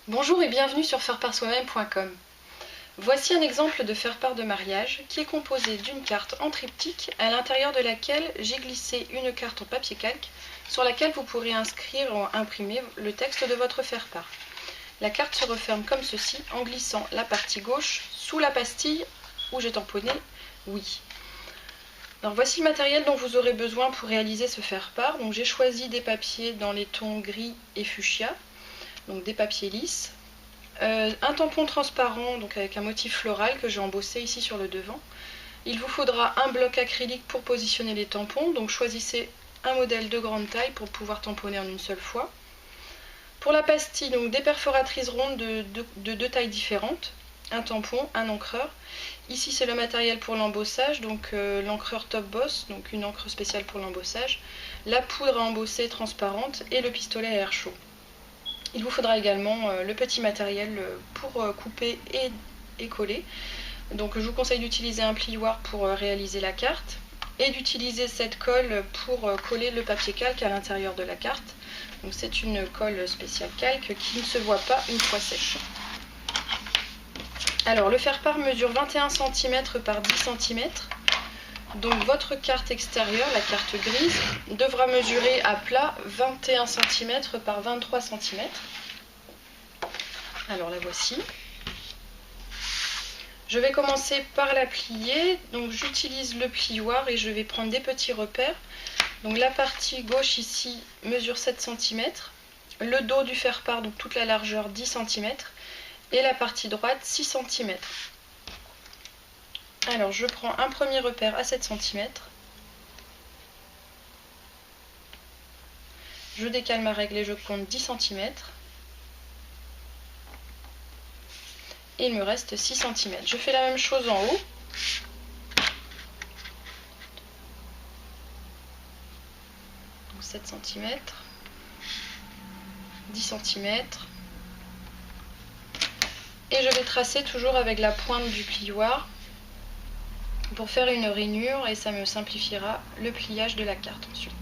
Bonjour et bienvenue sur faireparsoi-même.com. Voici un exemple de faire-part de mariage qui est composé d'une carte en triptyque à l'intérieur de laquelle j'ai glissé une carte en papier calque sur laquelle vous pourrez inscrire ou imprimer le texte de votre faire-part. La carte se referme comme ceci en glissant la partie gauche sous la pastille où j'ai tamponné oui. Alors voici le matériel dont vous aurez besoin pour réaliser ce faire-part. Donc j'ai choisi des papiers dans les tons gris et fuchsia. Donc des papiers lisses, un tampon transparent donc avec un motif floral que j'ai embossé ici sur le devant. Il vous faudra un bloc acrylique pour positionner les tampons, donc choisissez un modèle de grande taille pour pouvoir tamponner en une seule fois. Pour la pastille, donc des perforatrices rondes de deux tailles différentes, un tampon, un encreur. Ici c'est le matériel pour l'embossage, donc l'encreur Top Boss, donc une encre spéciale pour l'embossage, la poudre à embosser transparente et le pistolet à air chaud. Il vous faudra également le petit matériel pour couper et coller. Donc je vous conseille d'utiliser un plioir pour réaliser la carte et d'utiliser cette colle pour coller le papier calque à l'intérieur de la carte. Donc c'est une colle spéciale calque qui ne se voit pas une fois sèche. Alors le faire-part mesure 21 cm par 10 cm. Donc votre carte extérieure, la carte grise, devra mesurer à plat 21 cm par 23 cm. Alors la voici. Je vais commencer par la plier. Donc j'utilise le plioir et je vais prendre des petits repères. Donc la partie gauche ici mesure 7 cm. Le dos du faire-part, donc toute la largeur 10 cm. Et la partie droite 6 cm. Alors je prends un premier repère à 7 cm. Je décale ma règle et je compte 10 cm. Et il me reste 6 cm. Je fais la même chose en haut. Donc 7 cm. 10 cm. Et je vais tracer toujours avec la pointe du plioir pour faire une rainure et ça me simplifiera le pliage de la carte ensuite.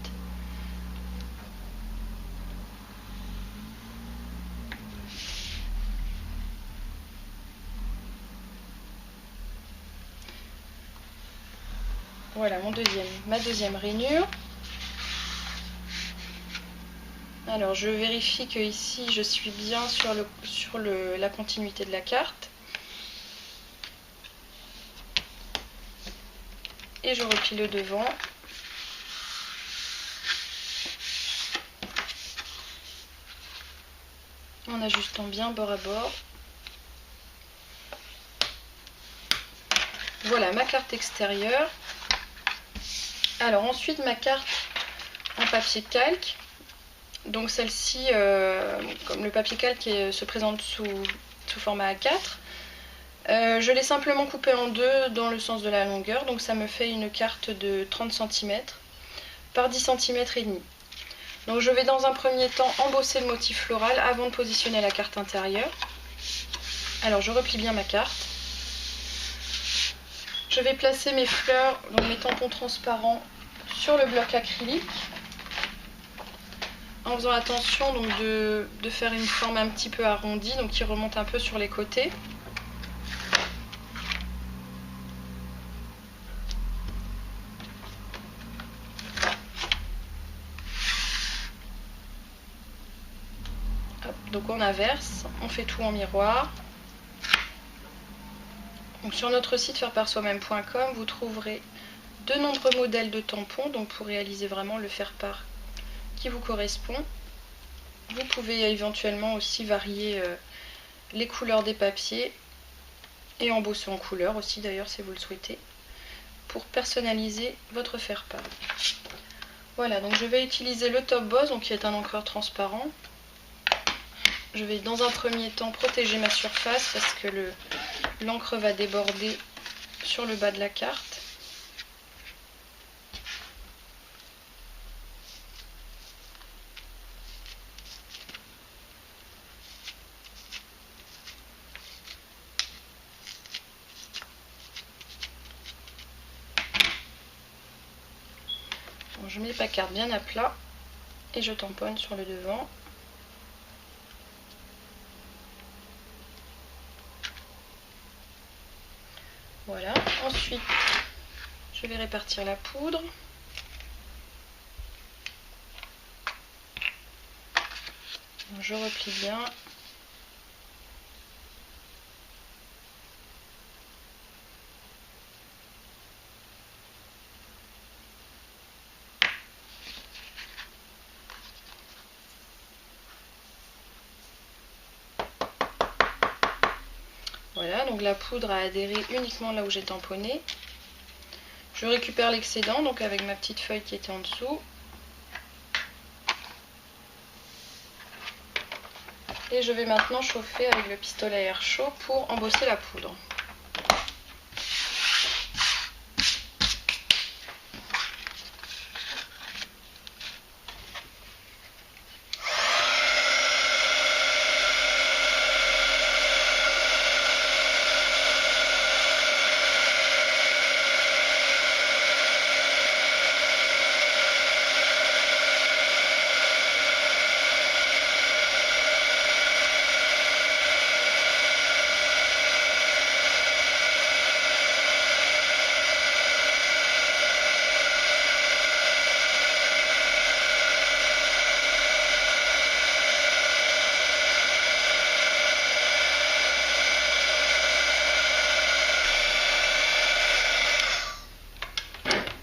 Voilà ma deuxième rainure. Alors je vérifie que ici je suis bien sur la continuité de la carte. Et je replie le devant. En ajustant bien bord à bord. Voilà ma carte extérieure. Alors ensuite ma carte en papier calque. Donc celle-ci, comme le papier calque se présente sous format A4, je l'ai simplement coupée en deux dans le sens de la longueur. Donc ça me fait une carte de 30 cm par 10 cm et demi. Donc je vais dans un premier temps embosser le motif floral avant de positionner la carte intérieure. Alors je replie bien ma carte. Je vais placer mes fleurs, donc mes tampons transparents, sur le bloc acrylique. En faisant attention donc de faire une forme un petit peu arrondie, donc qui remonte un peu sur les côtés. Hop, donc on inverse, on fait tout en miroir. Donc sur notre site faireparsoi-même.com, vous trouverez de nombreux modèles de tampons donc pour réaliser vraiment le faire-part qui vous correspond. Vous pouvez éventuellement aussi varier les couleurs des papiers et embosser en couleur aussi d'ailleurs si vous le souhaitez pour personnaliser votre faire-part. Voilà, donc je vais utiliser le Top Boss donc qui est un encreur transparent. Je vais dans un premier temps protéger ma surface parce que l'encre va déborder sur le bas de la carte. Bon, je mets ma carte bien à plat et je tamponne sur le devant. Voilà, ensuite je vais répartir la poudre. Je replie bien. Voilà, donc la poudre a adhéré uniquement là où j'ai tamponné. Je récupère l'excédent, donc avec ma petite feuille qui était en dessous. Et je vais maintenant chauffer avec le pistolet à air chaud pour embosser la poudre.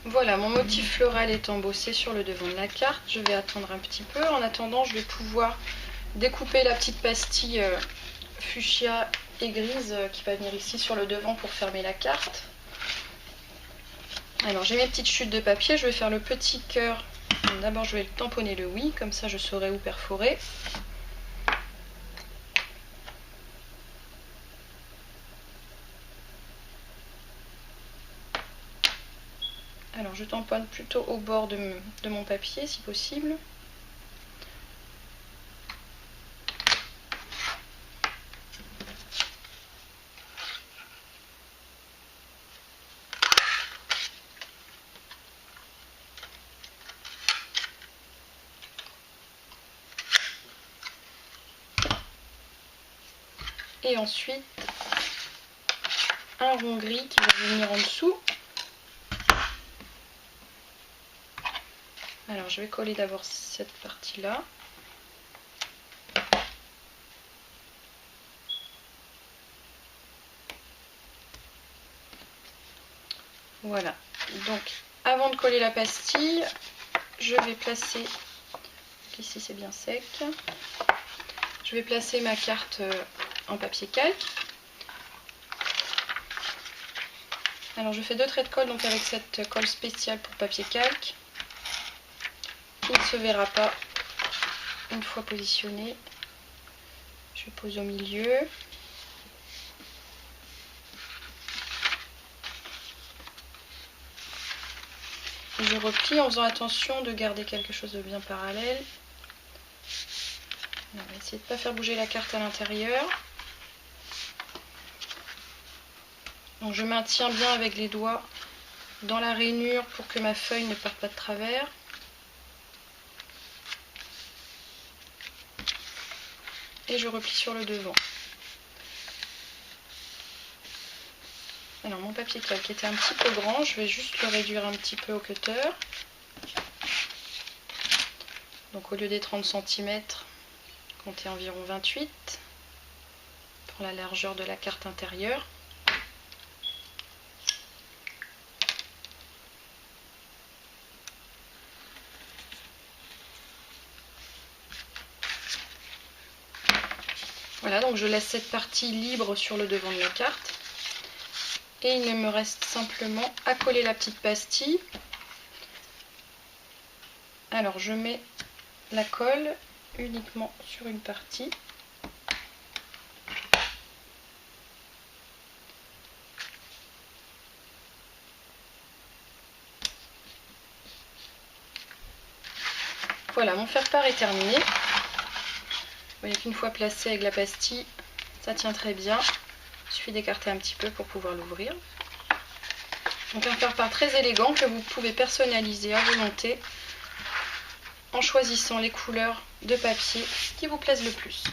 Voilà, mon motif floral est embossé sur le devant de la carte. Je vais attendre un petit peu. En attendant, je vais pouvoir découper la petite pastille fuchsia et grise qui va venir ici sur le devant pour fermer la carte. Alors, j'ai mes petites chutes de papier. Je vais faire le petit cœur. D'abord, je vais tamponner le oui, comme ça je saurai où perforer. Alors je tamponne plutôt au bord de mon papier si possible. Et ensuite un rond gris qui va venir en dessous. Alors je vais coller d'abord cette partie-là. Voilà. Donc avant de coller la pastille, je vais placer, ici c'est bien sec, je vais placer ma carte en papier calque. Alors je fais 2 traits de colle donc avec cette colle spéciale pour papier calque. Il ne se verra pas une fois positionné. Je pose au milieu. Et je replie en faisant attention de garder quelque chose de bien parallèle. On va essayer de ne pas faire bouger la carte à l'intérieur. Donc je maintiens bien avec les doigts dans la rainure pour que ma feuille ne parte pas de travers. Et je replie sur le devant. Alors mon papier calque était un petit peu grand, je vais juste le réduire un petit peu au cutter. Donc au lieu des 30 cm, comptez environ 28 pour la largeur de la carte intérieure. Voilà, donc je laisse cette partie libre sur le devant de la carte. Et il ne me reste simplement à coller la petite pastille. Alors je mets la colle uniquement sur une partie. Voilà, mon faire-part est terminé. Vous voyez qu'une fois placé avec la pastille, ça tient très bien. Il suffit d'écarter un petit peu pour pouvoir l'ouvrir. Donc un faire-part très élégant que vous pouvez personnaliser à volonté en choisissant les couleurs de papier qui vous plaisent le plus.